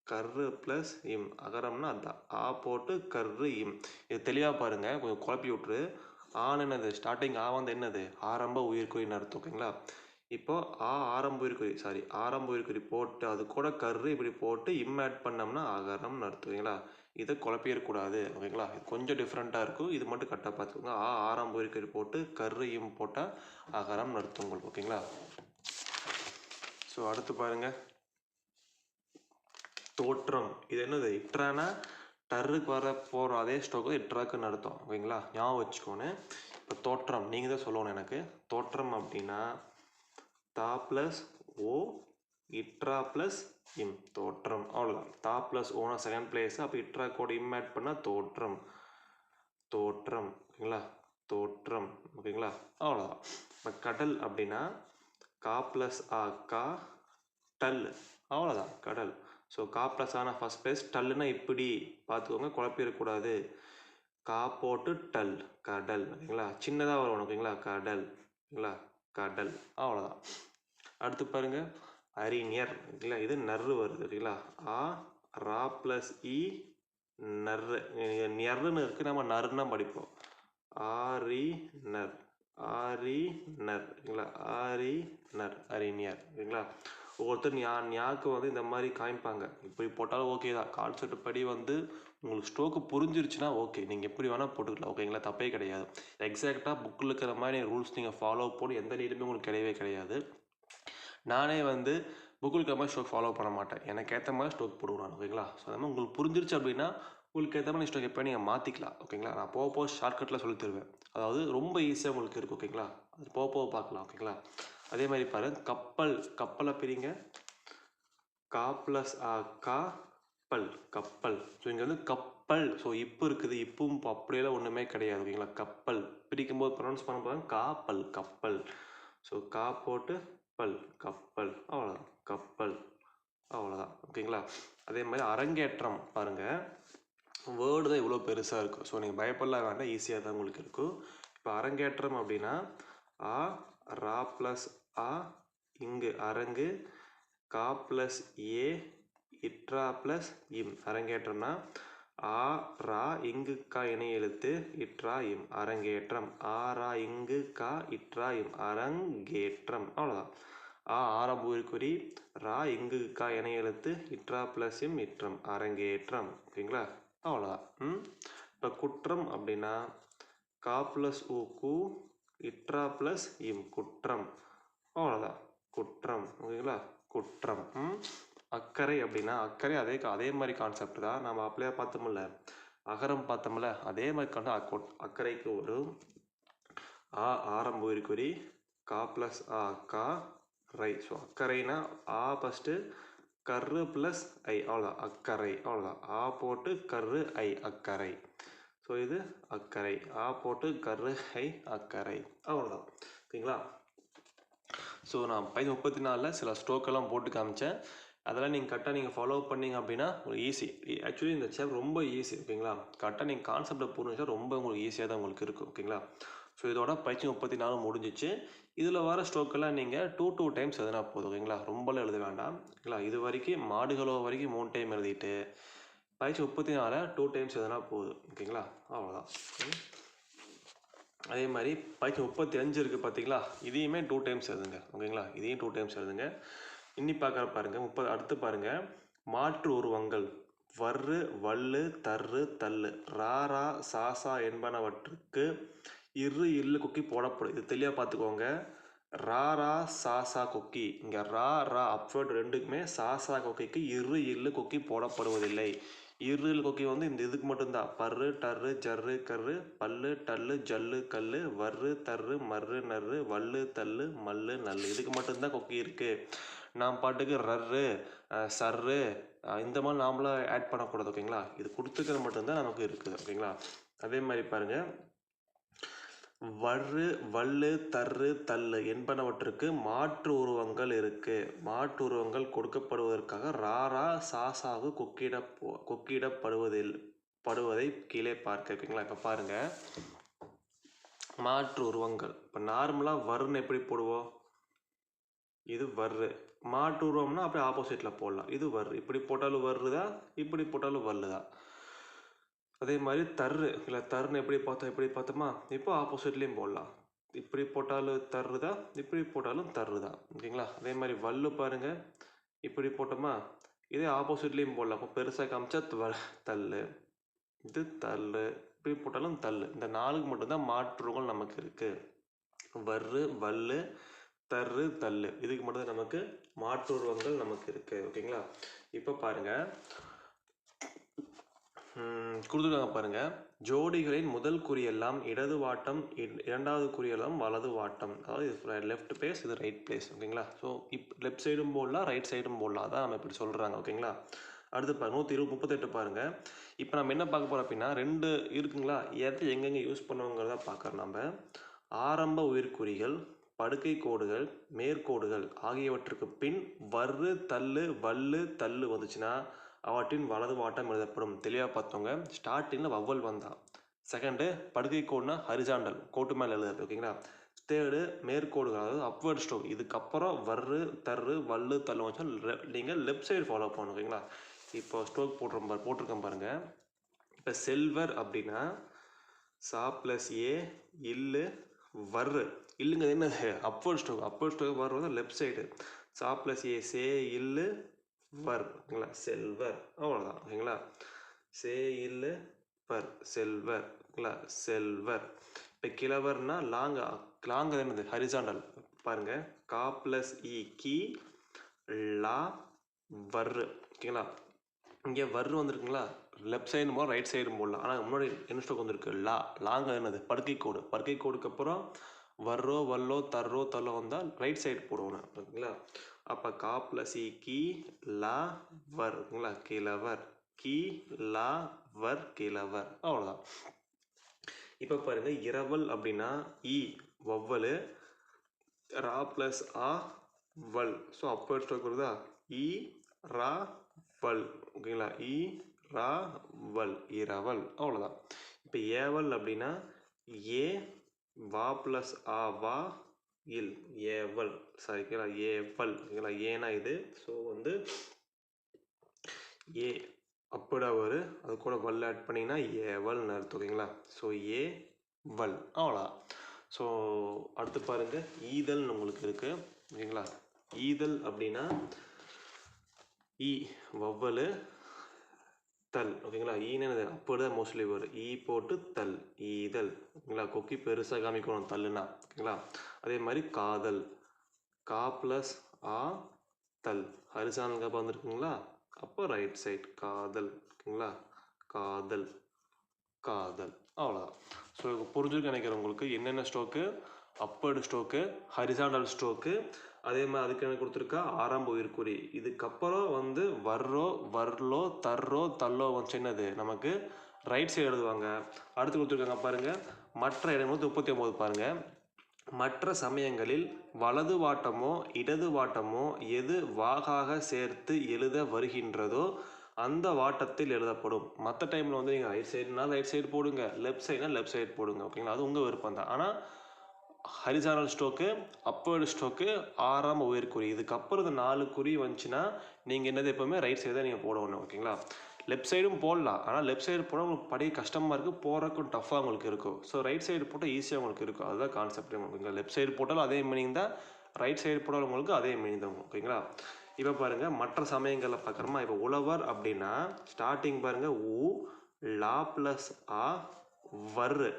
கர்ரு ப்ளஸ் இம் அகரம்னா அதுதான் ஆ போட்டு கர்ரு இம் இது தெளிவாக பாருங்கள் கொஞ்சம் குழப்பி விட்ரு ஆன்னு என்னது ஸ்டார்டிங் ஆ வந்து என்னது ஆரம்ப உயிர்க்குறின்னு அர்த்தம் ஓகேங்களா இப்போ ஆரம்ப உயிர்க்குறி போட்டு அது கூட கர்ரு இப்படி போட்டு இம் ஆட் பண்ணோம்னா அகரம்னு அர்த்தம் ஓகேங்களா இதை குழப்பிடக்கூடாது ஓகேங்களா இது கொஞ்சம் டிஃப்ரெண்ட்டாக இருக்கும் இது மட்டும் கரெக்டாக பார்த்துக்கோங்க ஆரம்ப உயிர்க்குறி போட்டு கர்ரு இம் போட்டால் அகரம்னு அர்த்தம் உங்களுக்கு ஓகேங்களா ஸோ அடுத்து பாருங்கள் தோற்றம் இது என்னது இட்ரானா டர்ருக்கு வர போகிற அதே ஸ்ட்ரோக்கு இட்ராக்குன்னு அர்த்தம் ஓகேங்களா ஞாபகம் வச்சுக்கோன்னு இப்போ தோற்றம் நீங்கள் தான் சொல்லணும் எனக்கு தோற்றம் அப்படின்னா தா ப்ளஸ் ஓ இட்ரா ப்ளஸ் இம் தோற்றம் அவ்வளோதான் தா ப்ளஸ் ஓனா செகண்ட் பிளேஸ் அப்போ இட்ரா கூட இம் ஆட் பண்ணால் தோற்றம் தோற்றம் ஓகேங்களா தோற்றம் ஓகேங்களா அவ்வளோதான் இப்போ கடல் அப்படின்னா கா ப்ளஸ் ஆ கா டல் அவ்வளோதான் கடல் ஸோ கா ப்ளஸ் ஆன ஃபஸ்ட் பிளேஸ் டல்லுன்னா இப்படி பார்த்துக்கோங்க குழப்பிடக்கூடாது கா போட்டு டல் கடல் ஓகேங்களா சின்னதாக வரும் ஓகேங்களா கடல் ஓகேங்களா கடல் அவ்வளோதான் அடுத்து பாருங்க அறிஞர் ஓகேங்களா இது நர்ரு வருது ஓகேங்களா ஆ ரா ப்ளஸ் இ நர்ரு நெர்ருன்னு இருக்குது நம்ம நர்னா படிப்போம் ஆரி நர் ஆரி நர் ஓகேங்களா ஆரி நர் அறிஞர் ஓகேங்களா ஒவ்வொருத்தர் ஞாக்கு வந்து இந்த மாதிரி காமிப்பாங்க இப்படி போட்டாலும் ஓகே தான் கான்செப்ட் படி வந்து உங்களுக்கு ஸ்ட்ரோக்கு புரிஞ்சிருச்சுன்னா ஓகே நீங்கள் எப்படி வேணால் போட்டுக்கலாம் ஓகேங்களா தப்பே கிடையாது எக்ஸாக்டாக புக்கில் இருக்கிற மாதிரி ரூல்ஸ் நீங்கள் ஃபாலோ பண்ணி எந்த நீடுமே உங்களுக்கு கிடையவே கிடையாது நானே வந்து புக்கில் இருக்கிற மாதிரி ஸ்ட்ரோக் ஃபாலோ பண்ண மாட்டேன் எனக்கு ஏற்ற மாதிரி ஸ்ட்ரோக் போடுவேன் ஓகேங்களா ஸோ அது மாதிரி உங்களுக்கு புரிஞ்சிருச்சு அப்படின்னா உங்களுக்கு ஏற்ற மாதிரி ஸ்ட்ரோக் எப்போ நீங்கள் மாற்றிக்கலாம் ஓகேங்களா நான் போக ஷார்ட்கட்டில் சொல்லி தருவேன் அதாவது ரொம்ப ஈஸியாக உங்களுக்கு இருக்குது ஓகேங்களா அது போக பார்க்கலாம் ஓகேங்களா அதே மாதிரி பாருங்கள் கப்பலை பிரிங்க கா ப்ளஸ் ஆ கா கப்பல் கப்பல். ஸோ இங்கே வந்து கப்பல். ஸோ இப்போ இருக்குது, இப்பவும் அப்படியெல்லாம் ஒன்றுமே கிடையாது. ஓகேங்களா? கப்பல் பிரிக்கும்போது ப்ரொனவுன்ஸ் பண்ண போகிறாங்க காப்பல் கப்பல். ஸோ கா போட்டு பல் கப்பல், அவ்வளோதான் கப்பல், அவ்வளோதான். ஓகேங்களா? அதே மாதிரி அரங்கேற்றம் பாருங்கள், வேர்டு தான் இவ்வளோ பெருசாக இருக்கும். ஸோ நீங்கள் பயப்படலாம் வேண்டாம், ஈஸியாக தான் உங்களுக்கு இருக்கும். இப்போ அரங்கேற்றம் அப்படின்னா ஆ ரா ப்ளஸ் ஆ, இங்கு அரங்கு, கா ப்ளஸ் ஏ, இட்ரா ப்ளஸ் இம். அரங்கேற்றம்னா ஆ ரா இங்கு கா இணை எழுத்து, இட்ரா இம், அரங்கேற்றம். ஆ ரா இங்கு கா இட்ரா இம், அரங்கேற்றம், அவ்வளோதான். ஆரம்ப உயிர்க்குறி, ரா இங்கு கா இணை எழுத்து, இட்ரா ப்ளஸ் இம், இற்றம், அரங்கேற்றம். ஓகேங்களா? அவ்வளோதான். இப்போ குற்றம் அப்படின்னா கா ப்ளஸ் ஊ கு, இட்ரா ப்ளஸ் இம், குற்றம், அவ்வளோதான் குற்றம். ஓகேங்களா? குற்றம். அக்கறை அப்படின்னா அக்கறை அதே மாதிரி கான்செப்ட் தான். நம்ம அப்படியே பார்த்தோம்ல, அகரம் பார்த்தோம்ல, அதே மாதிரி அக்கறைக்கு ஒரு ஆரம்ப உயிர்க்குறி, கா ப்ளஸ் ஆ கா ரை. ஸோ அக்கறைனா ஆ ஃபஸ்ட்டு, கர்ரு ப்ளஸ் ஐ, அவ்வளோதான் அக்கறை, அவ்வளோதான். ஆ போட்டு கர்ரு ஐ, அக்கறை. ஸோ இது அக்கறை. ஆ போட்டு கர்ரு ஐ, அக்கறை, அவ்வளோதான். ஓகேங்களா? ஸோ நான் 34 சில ஸ்ட்ரோக்கெல்லாம் போட்டு காமிச்சேன். அதெல்லாம் நீங்கள் கரெக்டாக நீங்கள் ஃபாலோ பண்ணிங்க அப்படின்னா உங்களுக்கு ஈஸி. ஆக்சுவலி இந்த சாப்டர் ரொம்ப ஈஸி. ஓகேங்களா? கரெக்டாக நீங்கள் கான்செப்டை புரிஞ்சுச்சா ரொம்ப உங்களுக்கு ஈஸியாக தான் உங்களுக்கு இருக்கும். ஓகேங்களா? ஸோ இதோட பயிற்சி 34 முடிஞ்சிச்சு. இதில் வர ஸ்ட்ரோக்கெல்லாம் நீங்கள் 2 டைம்ஸ் எதுனா போதும். ஓகேங்களா? ரொம்பலாம் எழுத வேண்டாம். ஓகேங்களா? இது வரைக்கும் மாடுகளோ வரைக்கும் 3 டைம் எழுதிட்டு பயிற்சி 34 2 டைம்ஸ் எதுனா போதும். ஓகேங்களா? அவ்வளோதான். அதே மாதிரி பயிற்சி 35 இருக்குது பார்த்தீங்களா? இதையுமே 2 டைம்ஸ் எழுதுங்க. ஓகேங்களா? இதையும் 2 டைம்ஸ் எழுதுங்க. இன்னி பார்க்குற பாருங்கள், அடுத்து பாருங்கள், மாற்று உருவங்கள் வர்று வல்லு தர்ரு தள்ளு ராரா சாசா என்பனவற்றுக்கு இரு இல்லு கொக்கி போடப்படும். இது தெளிவாக பார்த்துக்கோங்க. ராரா சாசா கொக்கி, இங்கே ரா அப்வேர்டு ரெண்டுக்குமே சாசா கொக்கிக்கு இரு இல்லு கொக்கி போடப்படுவதில்லை. இரு கொக்கி வந்து இந்த இதுக்கு மட்டும்தான். பர்ரு டர்ரு ஜர்ரு கர்ரு, பல்லு டல்லு ஜல்லு கல்லு, வர்று தர்ரு மர்ரு நர்ரு, வல்லு தள்ளு மல்லு நல்லு, இதுக்கு மட்டும்தான் கொக்கி இருக்குது. நாம் பாட்டுக்கு ரர்ரு சர்ரு இந்த மாதிரி நாமளாம் ஆட் பண்ணக்கூடாது. ஓகேங்களா? இது கொடுத்துக்கிறது மட்டும்தான் நமக்கு இருக்குது. ஓகேங்களா? அதே மாதிரி பாருங்கள், வர்று வல்லு தர்ரு தள்ளு என்பனவற்றுக்கு மாற்று உருவங்கள் இருக்கு. மாற்று உருவங்கள் கொடுக்கப்படுவதற்காக ராரா சாசாவு கொக்கிடப்படுவதை கீழே பார்க்க. ஓகேங்களா? இப்போ பாருங்க, மாற்று உருவங்கள். இப்போ நார்மலாக வர்றுன்னு எப்படி போடுவோம்? இது வர்று. மாற்று உருவம்னா அப்படியே ஆப்போசிட்டில் போடலாம். இது வர்று. இப்படி போட்டாலும் வர்றுதா, இப்படி போட்டாலும் வல்லுதா. அதே மாதிரி தர்ரு இல்லை, தர்ன்னு எப்படி பார்த்தோமா, இப்போ ஆப்போசிட்லேயும் போடலாம். இப்படி போட்டாலும் தர்றுதா, இப்படி போட்டாலும் தர்றுதா. ஓகேங்களா? அதே மாதிரி வல்லு பாருங்கள், இப்படி போட்டோமா, இதே ஆப்போசிட்லேயும் போடலாம். அப்போ பெருசாக காமிச்சா தள்ளு, இது தள்ளு, இப்படி போட்டாலும் தள்ளு. இந்த 4க்கு மட்டும்தான் மாற்றுகள் நமக்கு இருக்குது. வர்று வல்லு தர்ரு தள்ளு, இதுக்கு மட்டும்தான் நமக்கு மாற்று உருவங்கள் நமக்கு இருக்குது. ஓகேங்களா? இப்போ பாருங்கள், கொடுத்துருக்காங்க பாருங்கள். ஜோடிகளின் முதல் குறியெல்லாம் இடது வாட்டம், இரண்டாவது குறியெல்லாம் வலது வாட்டம். அதாவது இது லெஃப்ட் பிளேஸ், இது ரைட் பிளேஸ். ஓகேங்களா? ஸோ லெஃப்ட் சைடும் போடலாம், ரைட் சைடும் போடலாம். அதான் நம்ம இப்படி சொல்கிறாங்க. ஓகேங்களா? அடுத்து பாருங்கள், 138 பாருங்கள். இப்போ நம்ம என்ன பார்க்க போகிறோம் அப்படின்னா, 2 இருக்குங்களா, எதை எங்கெங்கே யூஸ் பண்ணுவோங்கிறத பார்க்குறோம். நம்ம ஆரம்ப உயிர்க்குறிகள், படுக்கை கோடுகள், மேற்கோடுகள் ஆகியவற்றுக்கு பின் வர்று தள்ளு வல்லு தள்ளு வந்துச்சுன்னா அவற்றின் வலது வாட்டம் எழுதப்படும். தெளிவாக பார்த்தோங்க. ஸ்டார்டிங்கில் வவ்வல் வந்தால், செகண்டு படுக்கை கோடுனா ஹரிசாண்டல் கோட்டு மேலே எழுதுறது. ஓகேங்களா? தேர்டு மேற்கோடுகள், அதாவது அப்வர்ட் ஸ்ட்ரோக். இதுக்கப்புறம் வர்று தர்ரு வல்லு தள்ளு வச்சா நீங்கள் லெஃப்ட் சைடு ஃபாலோ பண்ணணும். ஓகேங்களா? இப்போ ஸ்ட்ரோக் போட்டிருக்கேன் பாருங்கள். இப்போ செல்வர் அப்படின்னா சா ப்ளஸ் ஏ இல்லு வர்று. இல்லுங்க என்னது? அப்வர்ட் ஸ்ட்ரோக் வர்றது லெஃப்ட் சைடு. சா ப்ளஸ் ஏ சே இல்லு வர். ஓகேங்களா? செல்வர், அவ்வளோதான். ஓகேங்களா? சே இல்லு வர், செல்வர். ஓகேங்களா? செல்வர். இப்போ கிழவர்னா லாங் என்னது? ஹரிசாண்டல். பாருங்க, கா ப்ளஸ் இ கி லா வர்று. ஓகேங்களா? இங்கே வர்று வந்துருக்குங்களா, லெஃப்ட் சைடு போல் ரைட் சைடு போடலாம். ஆனால் முன்னாடி என்ன ஸ்ட்ரோக் வந்துருக்கு? லாங் என்னது? படுக்கை கோடுக்கு அப்புறம் வர்றோ வல்லோ தர்றோ தள்ளோ வந்தால் ரைட் சைடு போடுவோம். ஓகேங்களா? அப்போ கா ப்ளஸ் இ கி லா வர். ஓகேங்களா? கிழவர். கிழவர் கிழவர் அவ்வளோதான். இப்போ பாருங்க இரவல் அப்படின்னா இ வவ்வல் ரா ப்ளஸ் ஆ வல். ஸோ அப்போ ஸ்ட்ரோக் வருதா இ ரா வல். ஓகேங்களா இ ரா வல் இரவல் அவ்வளோதான். இப்போ ஏவல் அப்படின்னா ஏ வா ப்ளஸ் ஆ வா இல் ஏவல். சாரி ஓகேங்களா ஏவல். ஓகேங்களா ஏனா இது. ஸோ வந்து ஏ அப்படா வரும், அது கூட வல் ஆட் பண்ணிங்கன்னா ஏவல்னு அர்த்தம். ஓகேங்களா ஸோ ஏ வல் அவ்வளோதான். ஸோ அடுத்து பாருங்க ஈதல்னு உங்களுக்கு இருக்கு. ஓகேங்களா ஈதல் அப்படின்னா இ வவ்வல் தல். ஓகேங்களா ஈனது அப்படிதான் மோஸ்ட்லி வரும். ஈ போட்டு தல் ஈதல். ஓகேங்களா கொக்கி பெருசாக காமிக்கணும் தல்லுனா. ஓகேங்களா அதே மாதிரி காதல் கா ப்ளஸ் ஆ தல். ஹரிசானல் கப்பா வந்துருக்குங்களா, அப்போ ரைட் சைட் காதல். ஓகேங்களா காதல் காதல் அவ்வளோதான். ஸோ புரிஞ்சுன்னு நினைக்கிறேன் உங்களுக்கு என்னென்ன ஸ்ட்ரோக்கு. அப்பர்டு ஸ்ட்ரோக்கு, ஹரிசாண்டல் ஸ்ட்ரோக்கு, அதே மாதிரி அதுக்கு என்ன கொடுத்துருக்கா ஆரம்ப உயிர்க்குறி. இதுக்கப்புறம் வந்து வர்றோ வர்லோ தர்றோ தல்லோ வந்து என்னது நமக்கு ரைட் சைடு எழுதுவாங்க. அடுத்து கொடுத்துருக்காங்க பாருங்கள் மற்ற இடங்கள் 39 பாருங்கள். மற்ற சமயங்களில் வலது வாட்டமோ இடது வாட்டமோ எது வாகாக சேர்த்து எழுத வருகின்றதோ அந்த வாட்டத்தில் எழுதப்படும். மற்ற டைமில் வந்து நீங்கள் ரைட் சைடுனா ரைட் சைடு போடுங்க, லெஃப்ட் சைடுனா லெஃப்ட் சைடு போடுங்க. ஓகேங்களா அது உங்கள் விருப்பம் தான். ஆனால் ஹரிசானல் ஸ்ட்ரோக்கு, அப்பர்டு ஸ்ட்ரோக்கு, ஆரம்ப உயிர்க்குறி, இதுக்கப்புறம் இந்த 4 குறி வந்துச்சுன்னா நீங்கள் என்னது எப்போவுமே ரைட் சைடு தான் நீங்கள் போடணும். ஓகேங்களா லெஃப்ட் சைடும் போடலாம், ஆனால் லெஃப்ட் சைடு போட உங்களுக்கு படி கஷ்டமாக இருக்குது, போகிறக்கும் டஃப்பாக உங்களுக்கு இருக்கும். ஸோ ரைட் சைடு போட்டால் ஈஸியாக உங்களுக்கு இருக்கும். அதுதான் கான்செப்ட். ஓகேங்களா லெஃப்ட் சைடு போட்டாலும் அதே மீனிங் தான், ரைட் சைடு போட்டாலும் உங்களுக்கு அதே மீனிங் தான். ஓகேங்களா இப்போ பாருங்கள் மற்ற சமயங்களில் பார்க்குறோமா. இப்போ உழவர் அப்படின்னா ஸ்டார்டிங் பாருங்கள் ஊ லா ப்ளஸ் ஆ வர்ரு.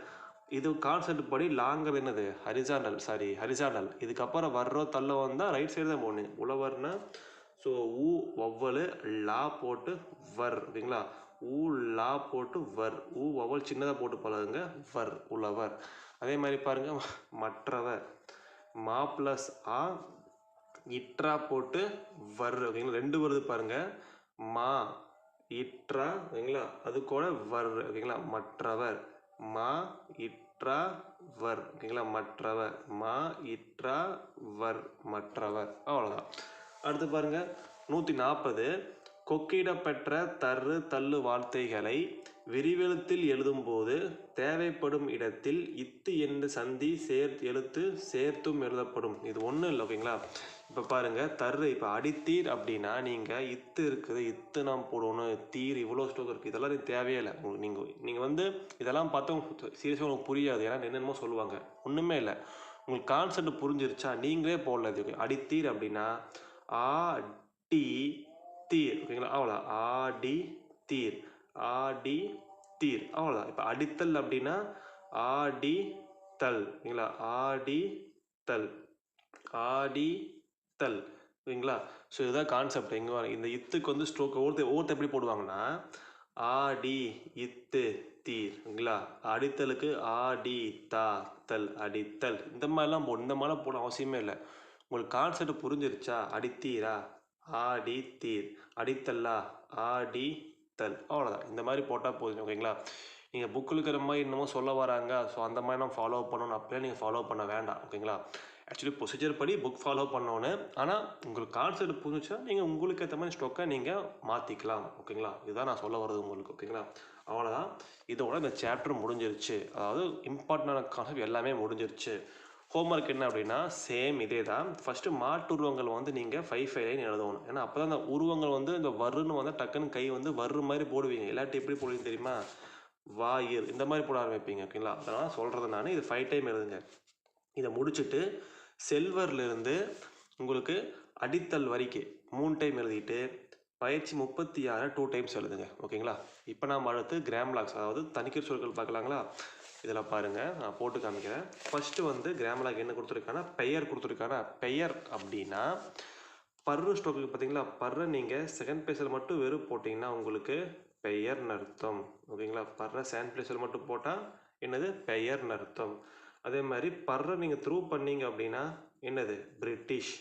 இது கான்செப்ட் படி லாங்கிறது என்னது ஹரிசாண்டல். Sorry horizontal. இதுக்கப்புறம் வர்றோ தள்ளோ வந்தால் ரைட் சைடு தான் போடணும். உழவர்னா ஸோ ஊ வவ்வல் லா போட்டு வர். ஓகேங்களா ஊ லா போட்டு வர். ஊ வவ்வல் சின்னதாக போட்டு பழகுங்க வர் உழவர். அதே மாதிரி பாருங்கள் மற்றவர் மா ப்ளஸ் ஆ இட்ரா போட்டு வர். ஓகேங்களா 2 வருது பாருங்கள் மா இட்ரா. ஓகேங்களா அது கூட வர். ஓகேங்களா மற்றவர் மா இட்ரா வர். ஓகேங்களா மற்றவர் மா இட்ரா வர் மற்றவர் அவ்வளோதான். அடுத்து பாருங்க 140 கொக்கிடப்பெற்ற தர்று தள்ளு வார்த்தைகளை விரிவெழுத்தில் எழுதும்போது தேவைப்படும் இடத்தில் இத்து என்று சந்தி எழுத்து சேர்த்தும் எழுதப்படும். இது ஒன்றும் இல்லை. ஓகேங்களா இப்போ பாருங்கள் தர்று. இப்போ அடித்தீர் அப்படின்னா நீங்கள் இத்து இருக்குது, இத்து நாம் போடணும். தீர் இவ்வளோ ஸ்டோக் இருக்குது, இதெல்லாம் எனக்கு தேவையே இல்லை. நீங்கள் வந்து இதெல்லாம் பார்த்தா சீரியஸாக உங்களுக்கு புரியாது. ஏன்னா என்னென்னமோ சொல்லுவாங்க, ஒன்றுமே இல்லை. உங்களுக்கு கான்செப்ட் புரிஞ்சிருச்சா நீங்களே போடல. இது அடித்தீர் அப்படின்னா ஆடி தீர். ஓகேங்களா அவ்வளோ ஆடி தீர் ஆடி தீர் அவ்வளோதான். இப்போ அடித்தல் அப்படின்னா ஆடி தல். ஓகேங்களா ஆடி தல் ஆடி தல். ஓகேங்களா ஸோ இதுதான் கான்செப்ட். எங்கே இந்த இத்துக்கு வந்து ஸ்ட்ரோக் ஒவ்வொருத்தர் எப்படி போடுவாங்கன்னா ஆடி இத்து தீர். ஓகேங்களா அடித்தலுக்கு ஆடி தா தல் அடித்தல். இந்த மாதிரிலாம் இந்த மாதிரிலாம் போட அவசியமே இல்லை. உங்களுக்கு கான்செப்ட் புரிஞ்சிருச்சா. அடித்தீரா ஆடி தீர், அடித்தல்லா ஆடி தல் அவ்வளோதான். இந்த மாதிரி போட்டால் போதும். ஓகேங்களா நீங்கள் புக்கில் இருக்கிற மாதிரி என்னமோ சொல்ல வராங்க, ஸோ அந்த மாதிரி நான் ஃபாலோ பண்ணணும் அப்படியே நீங்கள் ஃபாலோ பண்ண வேண்டாம். ஓகேங்களா ஆக்சுவலி ப்ரொசீஜர் படி புக் ஃபாலோ பண்ணோன்னு, ஆனால் உங்களுக்கு கான்செப்ட் புரிஞ்சுச்சா நீங்கள் உங்களுக்கு ஏற்ற மாதிரி ஸ்டோக்கை நீங்கள் மாற்றிக்கலாம். ஓகேங்களா இதுதான் நான் சொல்ல வர்றது உங்களுக்கு. ஓகேங்களா அவ்வளோதான். இதோட இந்த சாப்டர் முடிஞ்சிருச்சு. அதாவது இம்பார்ட்டண்டான கான்செப்ட் எல்லாமே முடிஞ்சிருச்சு. ஹோம்ஒர்க் என்ன அப்படின்னா சேம் இதே தான். ஃபஸ்ட்டு மாட்டு உருவங்கள் வந்து நீங்கள் 5 லைன் எழுதணும். ஏன்னா அப்போ தான் அந்த உருவங்கள் வந்து இந்த வர்றுன்னு வந்து டக்குன்னு கை வந்து வர்று மாதிரி போடுவீங்க. எல்லாட்டி எப்படி போடுவீங்க தெரியுமா, வாயிர் இந்த மாதிரி போட ஆரம்பிப்பீங்க. ஓகேங்களா அதனால் சொல்கிறது நான் இது 5 டைம் எழுதுங்க. இதை முடிச்சுட்டு செல்வர்லேருந்து உங்களுக்கு அடித்தல் வரைக்கும் 3 டைம் எழுதிட்டு பயிற்சி 36 2 டைம்ஸ் எழுதுங்க. ஓகேங்களா இப்போ நாம் அடுத்து கிராம்லாக்ஸ் அதாவது தனிக்கர் சொற்கள் பார்க்கலாங்களா. இதில் பாருங்கள் நான் போட்டு காமிக்கிறேன். ஃபஸ்ட்டு வந்து கிராமலாக் என்ன கொடுத்துருக்கானா பெயர் கொடுத்துருக்கானா. பெயர் அப்படின்னா பர்ரு ஸ்டோக்கு பார்த்தீங்களா. பர்ரை நீங்கள் செகண்ட் பிளேஸில் மட்டும் வெறும் போட்டிங்கன்னா உங்களுக்கு பெயர்னு அர்த்தம். ஓகேங்களா பர்ரை செகண்ட் பிளேஸில் மட்டும் போட்டால் என்னது பெயர்னு அர்த்தம். அதே மாதிரி பர்ரை நீங்கள் த்ரூ பண்ணீங்க அப்படின்னா என்னது பிரிட்டிஷ்.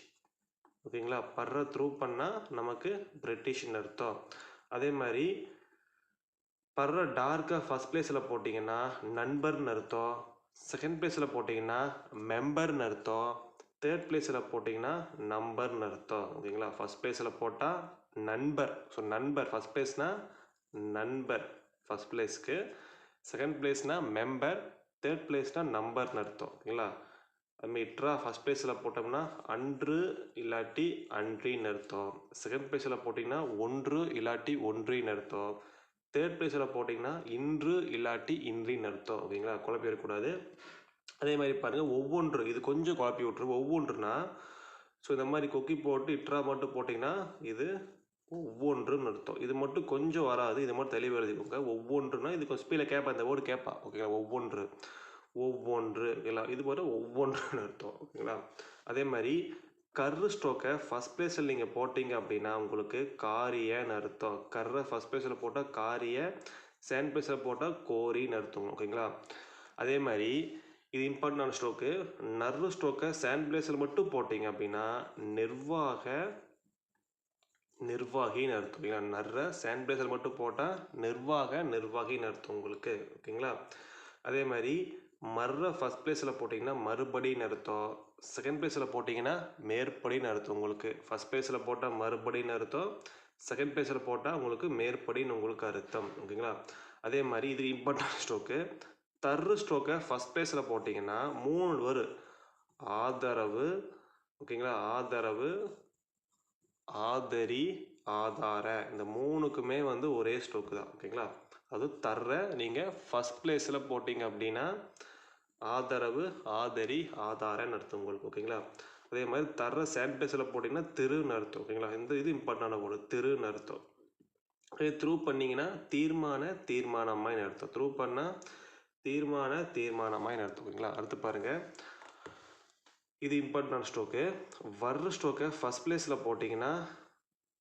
ஓகேங்களா பர்ரை த்ரூ பண்ணால் நமக்கு பிரிட்டிஷ்னு அர்த்தம். அதே மாதிரி பர்ற டார்க்காக ஃபஸ்ட் பிளேஸில் போட்டிங்கன்னா நண்பர்னு அர்த்தம், செகண்ட் பிளேஸில் போட்டிங்கன்னா மெம்பர்னு அர்த்தம், தேர்ட் பிளேஸில் போட்டிங்கன்னா நம்பர்னு அர்த்தம். ஓகேங்களா? ஃபஸ்ட் பிளேஸில் போட்டால் நண்பர். ஸோ நண்பர் ஃபஸ்ட் பிளேஸ்னால் நண்பர் ஃபஸ்ட் பிளேஸ்க்கு, செகண்ட் பிளேஸ்னால் மெம்பர், தேர்ட் பிளேஸ்னால் நம்பர்னு அர்த்தம். ஓகேங்களா? அதுமாதிரி இட்ரா ஃபஸ்ட் பிளேஸில் போட்டோம்னா அன்று இல்லாட்டி அன்றின்னு அர்த்தம், செகண்ட் பிளேஸில் போட்டிங்கன்னா ஒன்று இல்லாட்டி ஒன்றின்னு அர்த்தம், தேர்ட் பிளேஸில் போட்டிங்கன்னா இன்று இல்லாட்டி இன்றின்னு அர்த்தம். ஓகேங்களா? குழப்பி இருக்கக்கூடாது. அதே மாதிரி பாருங்கள் ஒவ்வொன்று, இது கொஞ்சம் குழப்பி விட்ரு. ஒவ்வொன்றுனா ஸோ இந்த மாதிரி கொக்கி போட்டு இட்ரா மட்டும் போட்டிங்கன்னா இது ஒவ்வொன்றுன்னு அர்த்தம். இது மட்டும் கொஞ்சம் வராது, இது மட்டும் தெளிவாக எழுதிக்கோங்க. ஒவ்வொன்றுனா இது கொஞ்சம் ஸ்பீடில் கேட்பா, இந்த வேர்டு கேட்பா. ஓகேங்களா? ஒவ்வொன்று ஒவ்வொன்று எல்லாம் இது போல ஒவ்வொன்றுன்னு அர்த்தம். ஓகேங்களா? அதே மாதிரி கர்ரு ஸ்ட்ரோக்கை ஃபஸ்ட் பிளேஸில் நீங்கள் போட்டிங்க அப்படின்னா உங்களுக்கு காரியன்னு அர்த்தம். கர்ரை ஃபஸ்ட் பிளேஸில் போட்டால் காரிய, செகண்ட் பிளேஸில் போட்டால் கோரின்னு அர்த்தம். ஓகேங்களா? அதே மாதிரி இது இம்பார்ட்டன்டான ஸ்ட்ரோக்கு. நர்ரு ஸ்ட்ரோக்கை செகண்ட் பிளேஸில் மட்டும் போட்டிங்க அப்படின்னா நிர்வாகின்னு அர்த்தம். ஓகேங்களா? நர்ரை செகண்ட் பிளேஸில் மட்டும் போட்டால் நிர்வாகின்னு அர்த்தம் உங்களுக்கு. ஓகேங்களா? அதே மாதிரி மர்ரை ஃபஸ்ட் பிளேஸில் போட்டிங்கன்னா மறுபடின்னு அர்த்தம், செகண்ட் பிளேஸில் போட்டிங்கன்னா மேற்படின்னு அர்த்தம் உங்களுக்கு. ஃபஸ்ட் பிளேஸில் போட்டால் மறுபடின்னு அர்த்தம், செகண்ட் பிளேஸில் போட்டால் உங்களுக்கு மேற்படின்னு உங்களுக்கு அர்த்தம். ஓகேங்களா? அதே மாதிரி இது இம்பார்ட்டன்ட் ஸ்ட்ரோக்கு. தர்ரு ஸ்ட்ரோக்கை ஃபஸ்ட் பிளேஸில் போட்டிங்கன்னா 3 வரும். ஆதரவு, ஓகேங்களா? ஆதரவு, ஆதரி, ஆதார, இந்த 3க்குமே வந்து ஒரே ஸ்ட்ரோக்கு தான். ஓகேங்களா? அது தர்ற நீங்கள் ஃபஸ்ட் பிளேஸில் போட்டிங்க அப்படின்னா ஆதரவு, ஆதரி, ஆதாரன்னு அர்த்தம் உங்களுக்கு. ஓகேங்களா? அதே மாதிரி தர்ற செகண்ட் பிளேஸில் போட்டிங்கன்னா திருன்னு அர்த்தம். ஓகேங்களா? இது இம்பார்ட்டண்டான வேர்டு, திருன்னு அர்த்தம். அதே த்ரூ பண்ணிங்கன்னா தீர்மானமாயின்னு அர்த்தம். த்ரூ பண்ணால் தீர்மானமாயின்னு அர்த்தம். ஓகேங்களா? அடுத்து பாருங்கள், இது இம்பார்ட்டன்டான ஸ்ட்ரோக்கு. வர்ற ஸ்ட்ரோக்கை ஃபஸ்ட் பிளேஸில் போட்டிங்கன்னா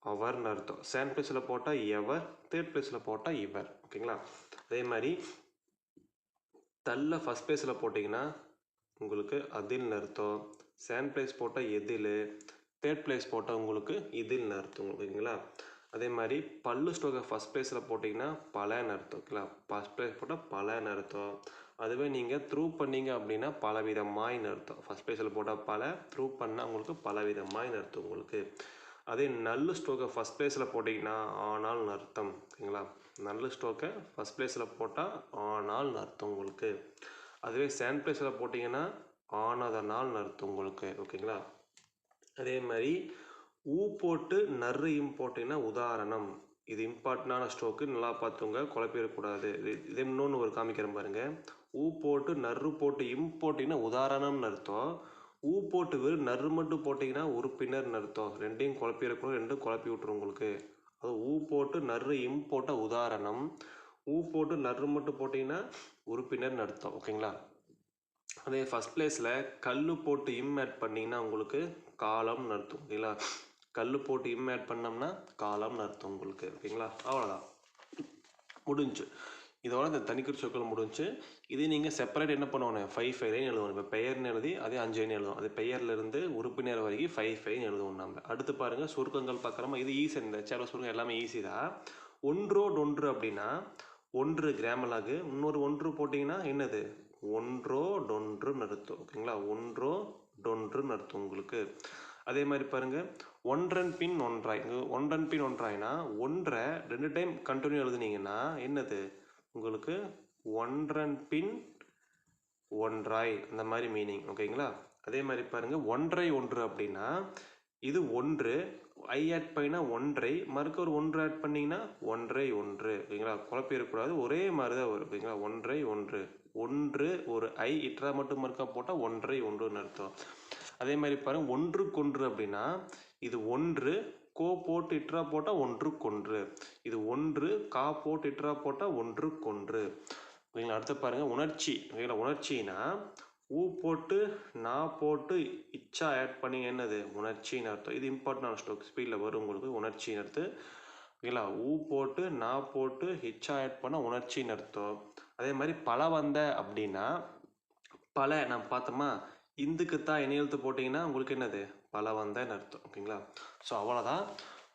அவர்னு அர்த்தம், செகண்ட் பிளேஸில் போட்டால் எவர், தேர்ட் பிளேஸில் போட்டால் இவர். ஓகேங்களா? அதே மாதிரி தள்ள ஃபஸ்ட் பிளேஸில் போட்டிங்கன்னா உங்களுக்கு அதில்னு அர்த்தம், செகண்ட் பிளேஸ் போட்டால் எதில், தேர்ட் பிளேஸ் போட்டால் உங்களுக்கு இதில்னு அர்த்தம். ஓகேங்களா? அதே மாதிரி பல்லு ஸ்ட்ரோக்கை ஃபஸ்ட் பிளேஸில் போட்டிங்கன்னா பலன்னு அர்த்தம். ஓகேங்களா? ஃபஸ்ட் பிளேஸ் போட்டால் பலன்னு அர்த்தம். அதுவே நீங்கள் த்ரூ பண்ணிங்க அப்படின்னா பலவிதமாயின்னு அர்த்தம். ஃபஸ்ட் பிளேஸில் போட்டால் பல, த்ரூ பண்ணால் உங்களுக்கு பலவிதமாயின்னு அர்த்தம் உங்களுக்கு. அதே நல்லு ஸ்ட்ரோக்கை ஃபஸ்ட் பிளேஸில் போட்டிங்கன்னா ஆனால்னு அர்த்தம். ஓகேங்களா? நல்லு ஸ்ட்ரோக்கை ஃபஸ்ட் பிளேஸில் போட்டால் ஆனால்னு அர்த்தம் உங்களுக்கு. அதுவே செகண்ட் பிளேஸில் போட்டிங்கன்னா ஆனதனால்னு அர்த்தம் உங்களுக்கு. ஓகேங்களா? அதே மாதிரி ஊ போட்டு நர்ரு போட்டிங்கன்னா உதாரணம். இது இம்பார்ட்டண்டான ஸ்ட்ரோக்கு, நல்லா பார்த்துங்க, குழப்பிடக்கூடாது. இதே இன்னொன்று ஒரு காமிக்கிறேன் பாருங்கள். ஊ போட்டு நர்ரு போட்டு போட்டிங்கன்னா உதாரணம்னு அர்த்தம். ஊ போட்டு வெறும் நர்ரு மட்டும் போட்டிங்கன்னா உறுப்பினர்னு அர்த்தம். ரெண்டையும் குழப்பிடக்கூடாது, ரெண்டும் குழப்பி விட்டுரும் உங்களுக்கு. அது ஊ போட்டு நர்ரு போட்டால் உதாரணம், ஊ போட்டு நர்ரு மட்டும் போட்டிங்கன்னா உறுப்பினர்னு அர்த்தம். ஓகேங்களா? அதே ஃபஸ்ட் பிளேஸில் கல் போட்டு ஆட் பண்ணிங்கன்னா உங்களுக்கு காலம்னு அர்த்தம். ஓகேங்களா? கல் போட்டு ஆட் பண்ணோம்னா காலம்னு அர்த்தம் உங்களுக்கு. ஓகேங்களா? அவ்வளோதான், முடிஞ்சு. இதோட இந்த தனிக்குறி சொற்கள் முடிஞ்சு. இது நீங்கள் செப்பரேட் என்ன பண்ணுவோம், 5 லைன் எழுதுவோம். இப்போ பெயர்னு எழுதி அதே 5 லைன் எழுதுவோம். அது பெயர்லேருந்து உறுப்பினர் வரைக்கும் 5 லைன் எழுதுவோம் நம்ம. அடுத்து பாருங்கள் சுருக்கங்கள் பார்க்குறோமா. இது ஈஸி, இந்த சேனல் சுருக்கம் எல்லாமே ஈஸி தான். ஒன்றோடொன்று அப்படின்னா ஒன்று கிராமலாகு, இன்னொரு ஒன்று போட்டிங்கன்னா என்னது ஒன்றோடொன்றுன்னு அர்த்தம். ஓகேங்களா? ஒன்றோடொன்றுன்னு அர்த்தம் உங்களுக்கு. அதே மாதிரி பாருங்கள் ஒன்றன் பின் ஒன்றாய். ஒன்றன் பின் ஒன்றாய்னா ஒன்றை 2 டைம் கண்டினியூ எழுதுனீங்கன்னா என்னது உங்களுக்கு ஒன்றன் பின் ஒன்றாய், அந்த மாதிரி மீனிங். ஓகேங்களா? அதே மாதிரி பாருங்கள் ஒன்றை ஒன்று அப்படின்னா இது ஒன்று, ஐ ஆட் பண்ணினா ஒன்றை, மறுக்க ஒரு ஒன்று ஆட் பண்ணிங்கன்னா ஒன்றை ஒன்று. ஓகேங்களா? குழப்பி இருக்கக்கூடாது, ஒரே மாதிரி தான் வரும். ஓகேங்களா? ஒன்றை ஒன்று, ஒன்று ஒரு ஐ இட்ரா மட்டும் மறுக்க போட்டால் ஒன்றை ஒன்றுன்னு அர்த்தம். அதே மாதிரி பாருங்கள் ஒன்றுக்கொன்று அப்படின்னா இது ஒன்று, கோ போட்டு இட்ரா போட்டால் ஒன்றுக்கொன்று, இது ஒன்று, கா போட்டு இட்ரா போட்டால் ஒன்றுக்கொன்று. ஓகேங்களா? அடுத்து பாருங்கள் உணர்ச்சி. ஓகேங்களா? உணர்ச்சின்னா ஊ போட்டு நான் போட்டு இச்சா ஆட் பண்ணி என்னது உணர்ச்சின்னு அர்த்தம். இது இம்பார்ட்டன்டான ஸ்ட்ரோக், ஸ்பீடில் வரும் உங்களுக்கு. உணர்ச்சின்னு அர்த்தம். ஓகேங்களா? ஊ போட்டு நான் போட்டு இச்சா ஆட் பண்ணால் உணர்ச்சின்னு அர்த்தம். அதே மாதிரி பல வந்த அப்படின்னா பல நம்ம பார்த்தோமா, இந்துக்கு தான் இணையெழுத்து போட்டிங்கன்னா உங்களுக்கு என்னது பல வந்தன்னு அர்த்தம். ஓகேங்களா? ஸோ அவ்வளோதான்.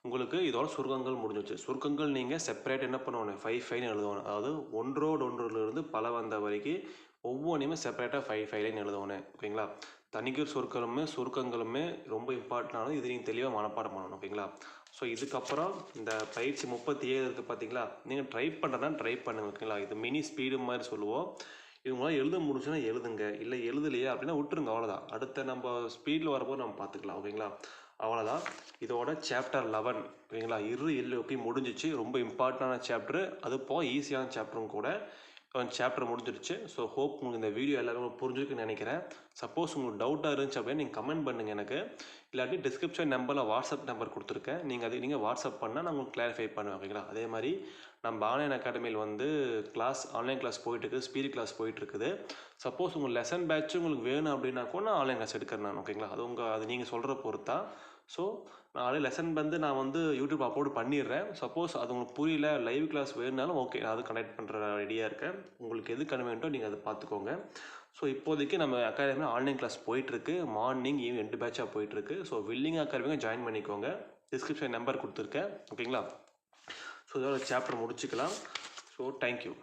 உங்களுக்கு இதோட சுருக்கங்கள் முடிஞ்சிச்சு. சுருக்கங்கள் நீங்கள் செப்பரேட் என்ன பண்ணணும், 5 எழுதணும். அதாவது ஒன்றிலிருந்து பல வந்த வரைக்கும் ஒவ்வொன்றையுமே செப்பரேட்டாக 5 லைன் எழுதணும். ஓகேங்களா? தனிகர் சுருக்கங்களுமே ரொம்ப இம்பார்ட்டன்டானது. இது நீங்கள் தெளிவாக மனப்பாடம் பண்ணணும். ஓகேங்களா? ஸோ இதுக்கப்புறம் இந்த பயிற்சி 37 இருக்குது பார்த்தீங்களா, நீங்கள் ட்ரை பண்ணுறதுனா ட்ரை பண்ணுங்க. ஓகேங்களா? இது மினி ஸ்பீடு மாதிரி சொல்லுவோம். இவங்களாம் எழுத முடிஞ்சுன்னா எழுதுங்க, இல்லை எழுதலையே அப்படின்னா விட்டுருங்க, அவ்வளோதான். அடுத்த நம்ம ஸ்பீடில் வரப்போது நம்ம பார்த்துக்கலாம். ஓகேங்களா? அவ்வளோதான் இதோட சாப்டர் 11. ஓகேங்களா? எல்ஓபி முடிஞ்சிச்சு. ரொம்ப இம்பார்ட்டண்டான சாப்டரு, அது போக ஈஸியான சாப்டரும் கூட. சாப்டர் முடிஞ்சிருச்சு. ஸோ ஹோப் உங்களுக்கு இந்த வீடியோ எல்லாமே புரிஞ்சுருக்குன்னு நினைக்கிறேன். சப்போஸ் உங்களுக்கு டவுட்டாக இருந்துச்சு அப்படின்னா நீங்கள் கமெண்ட் பண்ணுங்கள் எனக்கு. இல்லாட்டி டிஸ்கிரிப்ஷன் நம்பரில் வாட்ஸ்அப் நம்பர் கொடுத்துருக்கேன். நீங்கள் வாட்ஸ்அப் பண்ணால் நான் உங்களுக்கு கிளாரிஃபை பண்ணுவேன். ஓகேங்களா? அதே மாதிரி நம்ம ஆன்லைன் அகாடமியில் ஆன்லைன் கிளாஸ் போயிட்டுருக்கு, ஸ்பீட் கிளாஸ் போயிட்டுருக்குது. சப்போஸ் உங்கள் லெசன் பேட்ச் உங்களுக்கு வேணும் அப்படின்னா கூட நான் ஆன்லைன் கிளாஸ் எடுக்கிறேன் நான். ஓகேங்களா? அது நீங்கள் சொல்கிற பொறுத்தா. ஸோ நாளே லெசன் நான் யூடியூப் அப்லோட் பண்ணிடுறேன். சப்போஸ் அது உங்களுக்கு புரியல, லைவ் கிளாஸ் வேணுனாலும் ஓகே, நான் அது கனெக்ட் பண்ணுற ரெடியாக இருக்கேன். உங்களுக்கு எது கன்வீனியன்ட்டோ நீங்கள் அதை பார்த்துக்கோங்க. ஸோ இப்போதைக்கு நம்ம அகாடமியில் ஆன்லைன் கிளாஸ் போயிட்டுருக்கு. மார்னிங் ஈவினிங் 2 பேட்சாக போயிட்டுருக்கு. ஸோ வில்லிங் அகாடமிங்க ஜாயின் பண்ணிக்கோங்க. டிஸ்கிரிப்ஷன் நம்பர் கொடுத்துருக்கேன். ஓகேங்களா? ஸோ இதோட சாப்டர் முடிச்சுக்கலாம். So thank you.